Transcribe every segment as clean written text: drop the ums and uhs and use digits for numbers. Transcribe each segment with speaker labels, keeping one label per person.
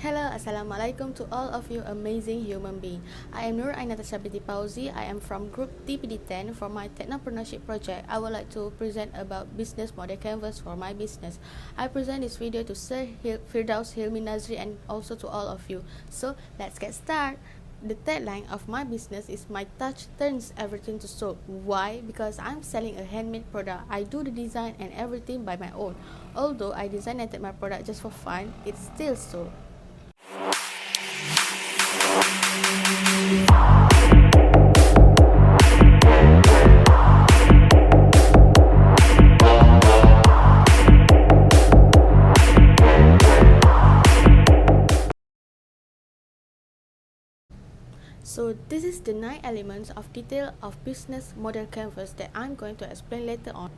Speaker 1: Hello, Assalamualaikum to all of you amazing human beings. I am Nur Ainatasha Binti Pauzi. I am from Group TPD10. For my Technopreneurship project, I would like to present about business model canvas for my business. I present this video to Sir Firdaus Hilmi Nazri and also to all of you. So, let's get started. The tagline of my business is "My touch turns everything to soap." Why? Because I'm selling a handmade product. I do the design and everything by my own. Although I designed my product just for fun, it's still soap. So this is the 9 elements of detail of business model canvas that I'm going to explain later on.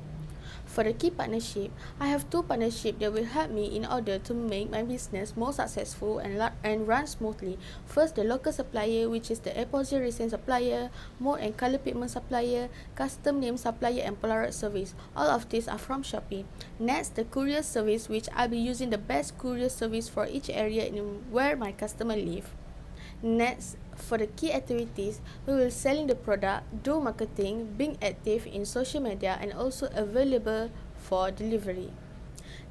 Speaker 1: For the key partnership, I have 2 partnerships that will help me in order to make my business more successful and run smoothly. First, the local supplier, which is the Apposite Resin supplier, mold and color pigment supplier, custom name supplier and Polaroid service. All of these are from Shopee. Next, the courier service, which I'll be using the best courier service for each area in where my customer live. Next, for the key activities, we will selling the product, do marketing, being active in social media and also available for delivery.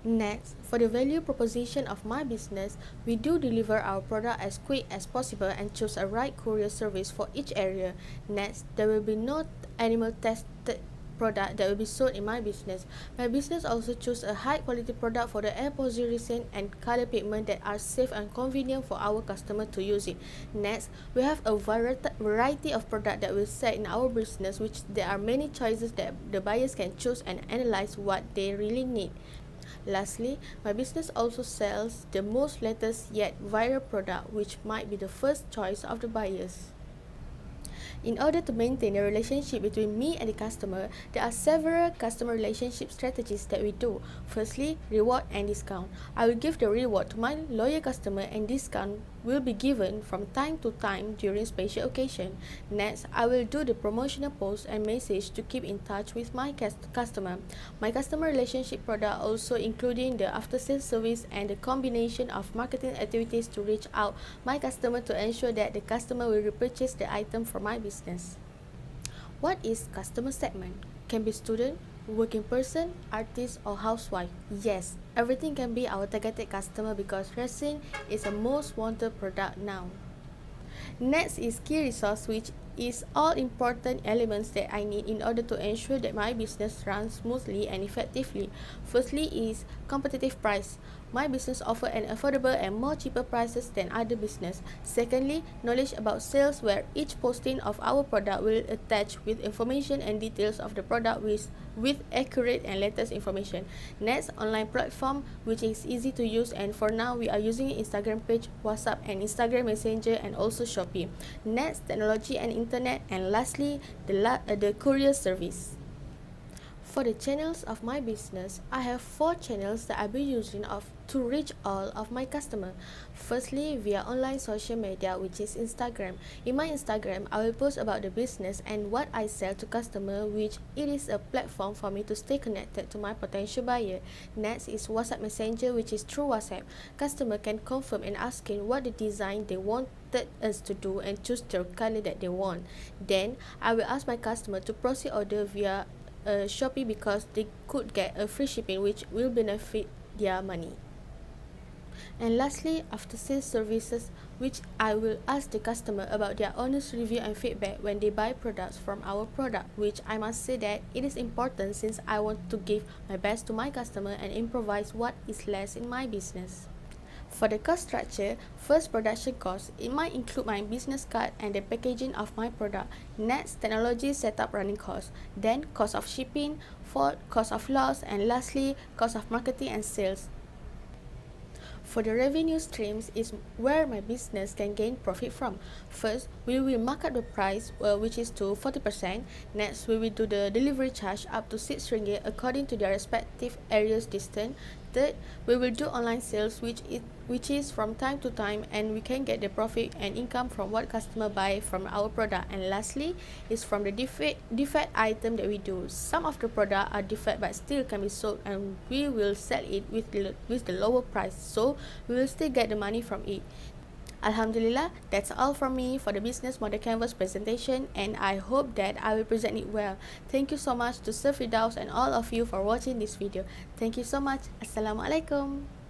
Speaker 1: Next, for the value proposition of my business, we do deliver our product as quick as possible and choose a right courier service for each area. Next, there will be no animal tested product that will be sold in my business. My business also choose a high quality product for the Apposite Resin and color pigment that are safe and convenient for our customer to use it. Next, we have a variety of product that we sell in our business, which there are many choices that the buyers can choose and analyze what they really need. Lastly, my business also sells the most latest yet viral product, which might be the first choice of the buyers. In order to maintain a relationship between me and the customer, there are several customer relationship strategies that we do. Firstly, reward and discount. I will give the reward to my loyal customer and discount will be given from time to time during special occasion. Next, I will do the promotional post and message to keep in touch with my customer. My customer relationship product also including the after sales service and the combination of marketing activities to reach out my customer to ensure that the customer will repurchase the item from my business. What is customer segment? Can be student, working person, artist or housewife. Yes, everything can be our targeted customer because resin is a most wanted product now. Next is key resource, which is all important elements that I need in order to ensure that my business runs smoothly and effectively. Firstly is competitive price. My business offer an affordable and more cheaper prices than other business. Secondly, knowledge about sales where each posting of our product will attach with information and details of the product with accurate and latest information. Next, online platform which is easy to use, and for now we are using Instagram page, WhatsApp and Instagram Messenger and also Shopee. Next, technology and internet, and lastly the courier service. For the channels of my business, I have 4 channels that I'll be using to reach all of my customers. Firstly, via online social media, which is Instagram. In my Instagram, I will post about the business and what I sell to customer, which it is a platform for me to stay connected to my potential buyer. Next is WhatsApp Messenger, which is through WhatsApp. Customer can confirm and asking what the design they wanted us to do and choose the color that they want. Then I will ask my customer to proceed order via Shopee because they could get a free shipping, which will benefit their money. And lastly, after sales services, which I will ask the customer about their honest review and feedback when they buy products from our product, which I must say that it is important since I want to give my best to my customer and improvise what is less in my business. For the cost structure, first production cost, it might include my business card and the packaging of my product. Next, technology setup running cost. Then cost of shipping, fourth, cost of loss, and lastly, cost of marketing and sales. For the revenue streams is where my business can gain profit from. First, we will mark up the price, which is to 40%. Next, we will do the delivery charge up to 6 ringgit according to their respective areas distance. Third, we will do online sales, which is from time to time, and we can get the profit and income from what customer buy from our product. And lastly is from the defect item that we do. Some of the product are defect but still can be sold, and we will sell it with the lower price, so we will still get the money from it. Alhamdulillah, that's all from me for the business model canvas presentation, and I hope that I will present it well. Thank you so much to Sir Firdaus and all of you for watching this video. Thank you so much. Assalamualaikum.